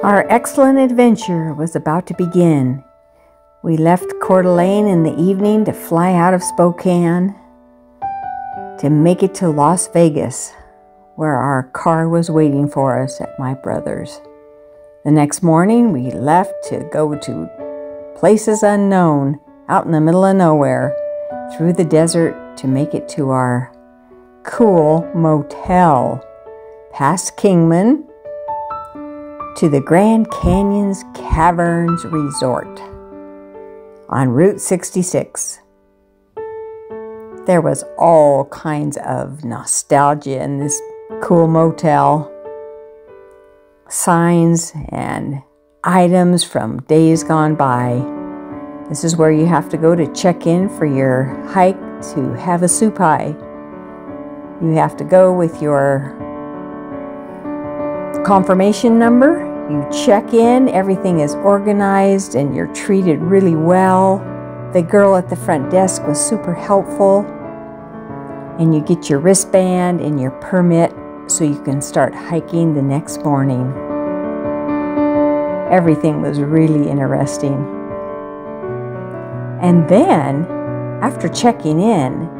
Our excellent adventure was about to begin. We left Coeur d'Alene in the evening to fly out of Spokane to make it to Las Vegas, where our car was waiting for us at my brother's. The next morning, we left to go to places unknown, out in the middle of nowhere, through the desert to make it to our cool motel, past Kingman, to the Grand Canyon's Caverns Resort on Route 66. There was all kinds of nostalgia in this cool motel. Signs and items from days gone by. This is where you have to go to check in for your hike to Havasupai. You have to go with your confirmation number. You check in, everything is organized, and you're treated really well. The girl at the front desk was super helpful. And you get your wristband and your permit so you can start hiking the next morning. Everything was really interesting. And then, after checking in,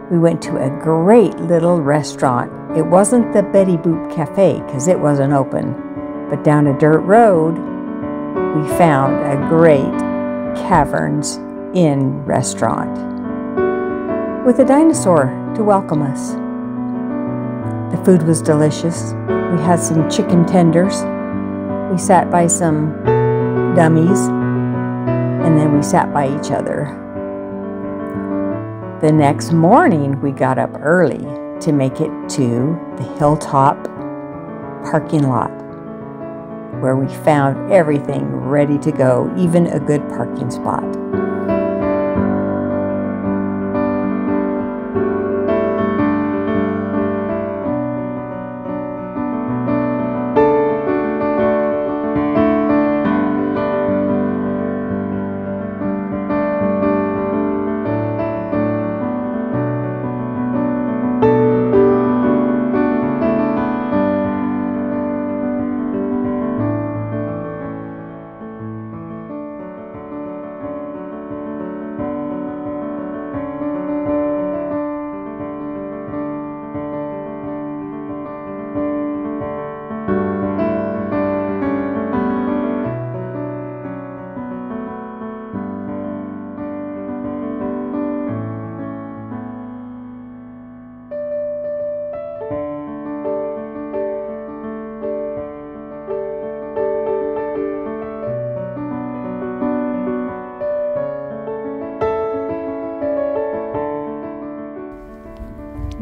we went to a great little restaurant. It wasn't the Betty Boop Cafe because it wasn't open, but down a dirt road, we found a great Caverns Inn restaurant with a dinosaur to welcome us. The food was delicious. We had some chicken tenders. We sat by some dummies, and then we sat by each other. The next morning, we got up early to make it to the Hilltop parking lot, where we found everything ready to go, even a good parking spot.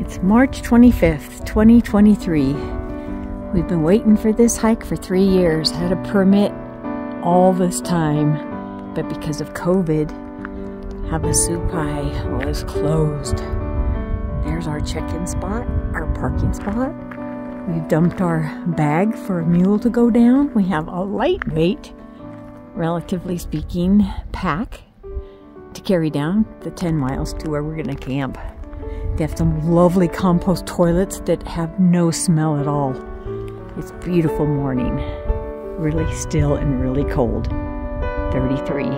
It's March 25th, 2023. We've been waiting for this hike for 3 years. Had a permit all this time, but because of COVID, Havasupai was closed. There's our check-in spot, our parking spot. We've dumped our bag for a mule to go down. We have a lightweight, relatively speaking, pack to carry down the 10 miles to where we're gonna camp. They have some lovely compost toilets that have no smell at all. It's a beautiful morning. Really still and really cold. 33.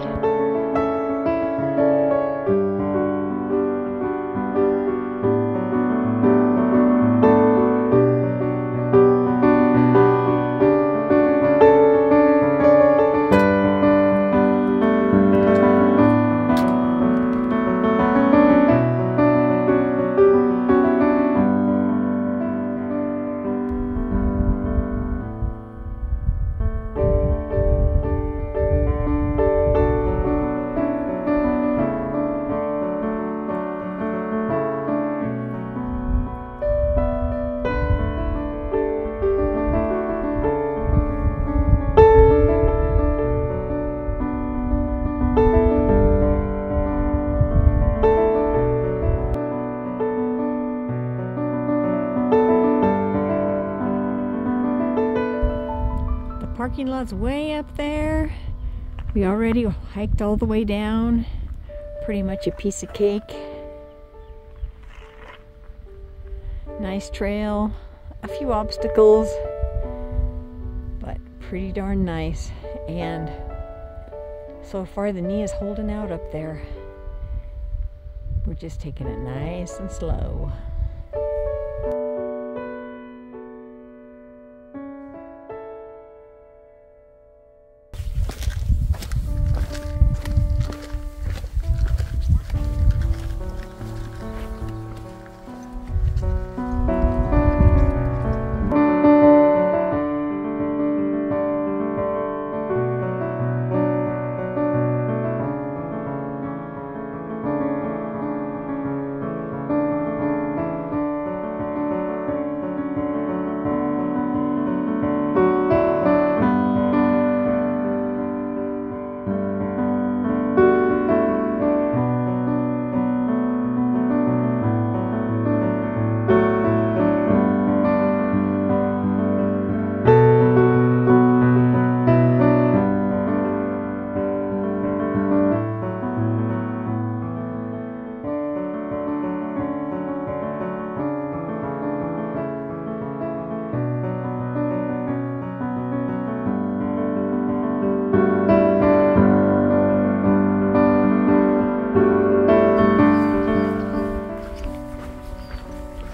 Parking lot's way up there. We already hiked all the way down. Pretty much a piece of cake. Nice trail, a few obstacles, but pretty darn nice, and so far the knee is holding out up there. We're just taking it nice and slow.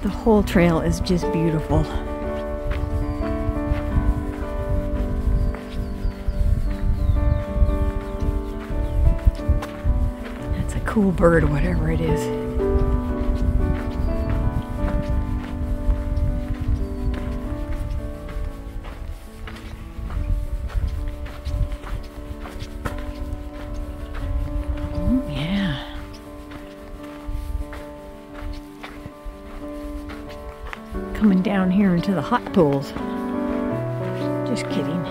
The whole trail is just beautiful. That's a cool bird, whatever it is. Coming down here into the hot pools. Just kidding.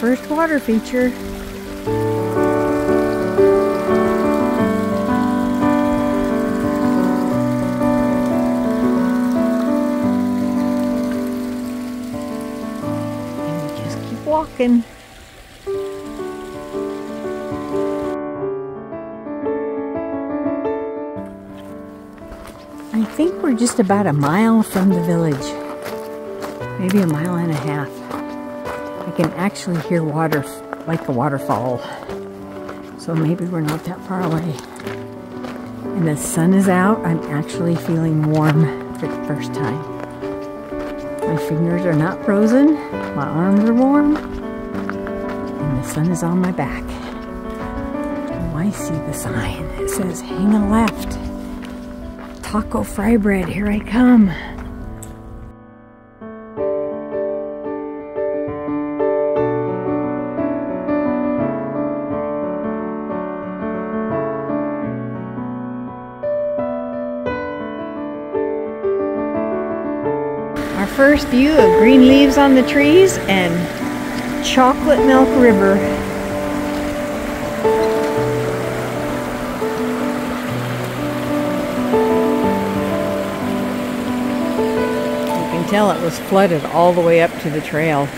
First water feature. And we just keep walking. I think we're just about a mile from the village. Maybe a mile and a half. I can actually hear water, like a waterfall. So maybe we're not that far away. And the sun is out. I'm actually feeling warm for the first time. My fingers are not frozen. My arms are warm. And the sun is on my back. Oh, I see the sign. It says, hang a left. Taco fry bread, here I come. Our first view of green leaves on the trees and chocolate milk river. You can tell it was flooded all the way up to the trail.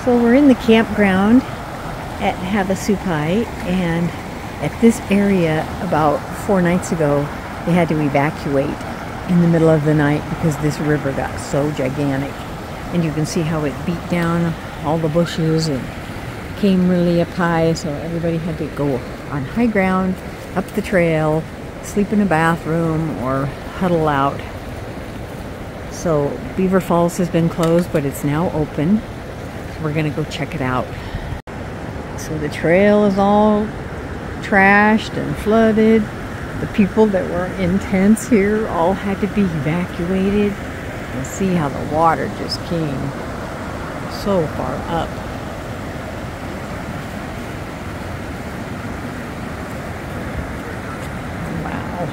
So we're in the campground at Havasupai, and at this area about 4 nights ago they had to evacuate in the middle of the night because this river got so gigantic. And you can see how it beat down all the bushes and came really up high, so everybody had to go on high ground, up the trail, sleep in a bathroom or huddle out. So Beaver Falls has been closed, but it's now open. So we're gonna go check it out. So the trail is all trashed and flooded. The people that were in tents here all had to be evacuated. And see how the water just came so far up. Wow.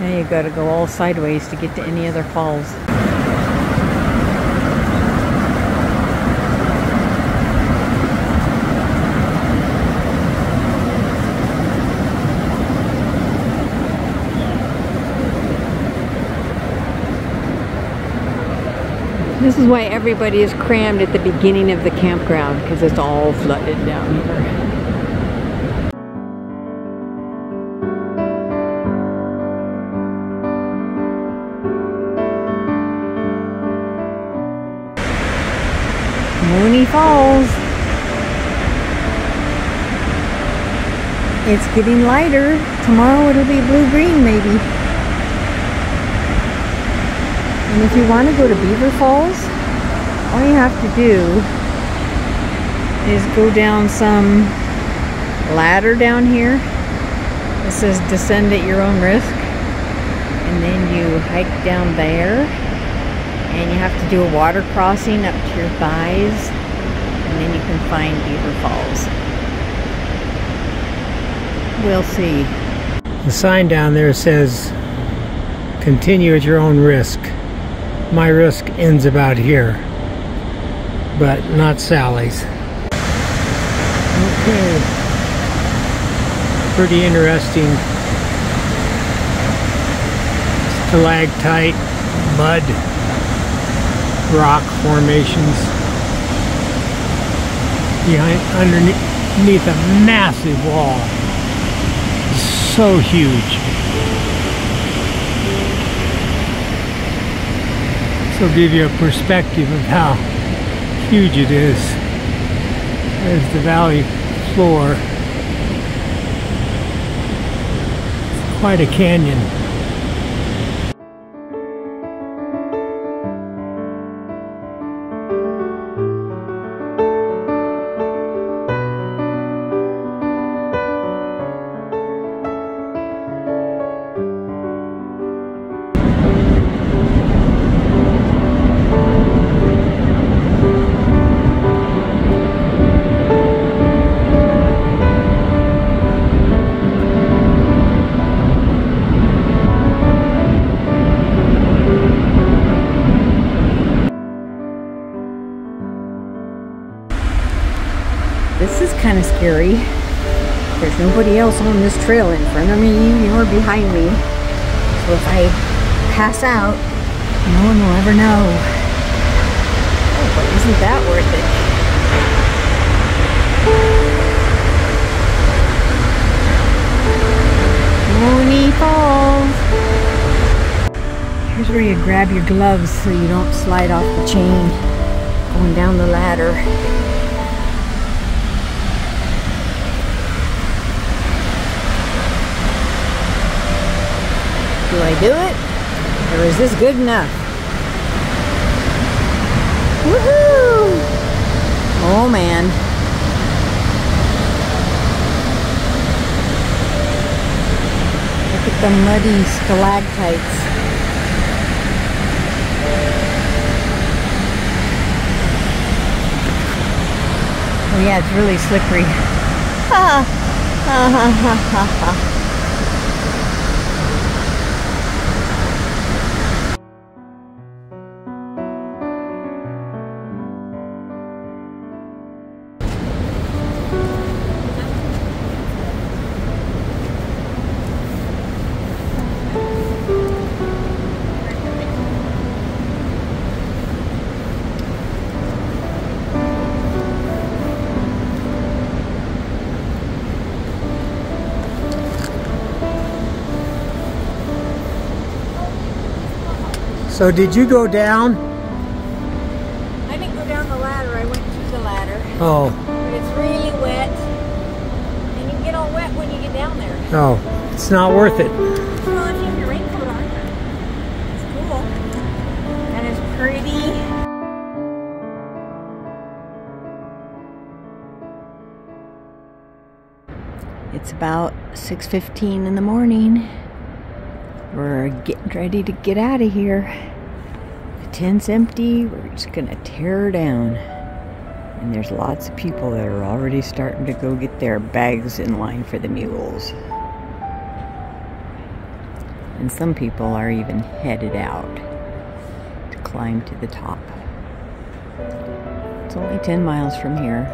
Now you gotta go all sideways to get to any other falls. This is why everybody is crammed at the beginning of the campground, because it's all flooded down here. Mooney Falls. It's getting lighter. Tomorrow it'll be blue-green maybe. And if you want to go to Beaver Falls, all you have to do is go down some ladder down here. It says descend at your own risk. And then you hike down there. And you have to do a water crossing up to your thighs. And then you can find Beaver Falls. We'll see. The sign down there says continue at your own risk. My risk ends about here, but not Sally's. Okay. Pretty interesting stalactite, mud, rock formations underneath a massive wall. So huge. Will give you a perspective of how huge it is. There's the valley floor. It's quite a canyon. This is kind of scary. There's nobody else on this trail in front of me or behind me. So if I pass out, no one will ever know. Oh, but isn't that worth it? Mooney Falls. Here's where you grab your gloves so you don't slide off the chain going down the ladder. Do I do it? Or is this good enough? Woohoo! Oh man. Look at the muddy stalactites. Oh yeah, it's really slippery. Ha! Ha ha ha ha ha. So did you go down? I didn't go down the ladder, I went to the ladder. Oh. But it's really wet. And you get all wet when you get down there. Oh, it's not worth it. Well, if you have your raincoat on. It's cool. And it's pretty. It's about 6:15 in the morning. We're getting ready to get out of here. The tent's empty. We're just gonna tear her down. And there's lots of people that are already starting to go get their bags in line for the mules. And some people are even headed out to climb to the top. It's only 10 miles from here.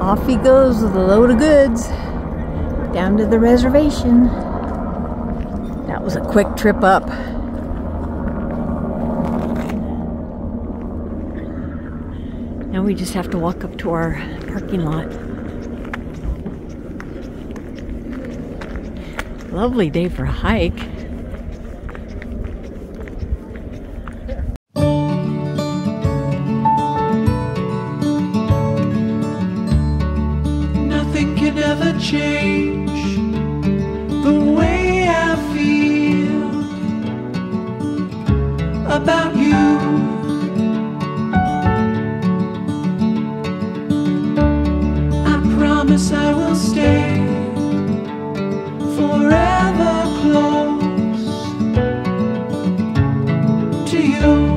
Off he goes with a load of goods down to the reservation. That was a quick trip up. Now we just have to walk up to our parking lot. Lovely day for a hike. Nothing can ever change the way I feel about you. I promise I will stay forever close to you.